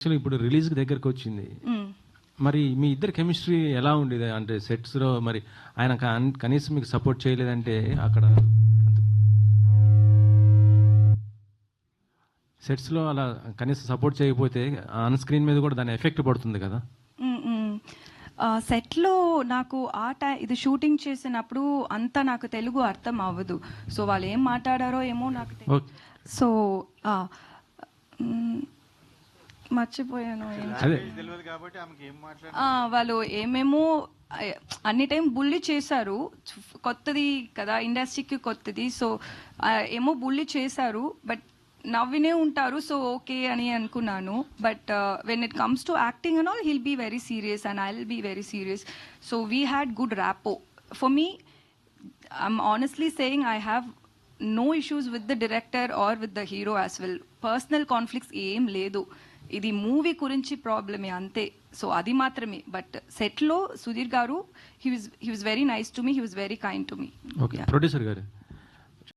Actually ఇప్పుడు release దగ్గరకు వచ్చింది. మరి మీ ఇద్దరు కెమిస్ట్రీ ఎలా ఉండేది? అంటే సెట్స్ లో మరి ఆయన కనీసం మీకు సపోర్ట్ చేయలేదంటే అక్కడ సెట్స్ లో అలా కనీసం సపోర్ట్ చేయకపోతే ఆన్ స్క్రీన్ మీద కూడా దాని ఎఫెక్ట్ పడుతుంది కదా. సెట్లో నాకు ఇది షూటింగ్ చేసినప్పుడు అంతా నాకు తెలుగు అర్థం అవ్వదు. సో వాళ్ళు ఏం మాట్లాడారో ఏమో నాకు తెలియదు. సో మర్చిపోయాను. వాళ్ళు ఏమేమో అన్ని టైం బుల్లి చేశారు. కొత్తది కదా, ఇండస్ట్రీకి కొత్తది. సో ఏమో బుల్లి చేశారు, బట్ నవ్వినే ఉంటారు. సో ఓకే అని అనుకున్నాను. But when it comes to acting and all, he'll be very serious and I will be very serious. So we had good rapport. For me, I'm honestly saying I have no issues with the director or with the hero as well. Personal conflicts ఏం లేదు. ఇది movie గురించి ప్రాబ్లమే అంతే. So అది మాత్రమే. But సెట్లో సుధీర్ గారు, he was very nice to me, he was very kind to me. Okay, producer గారు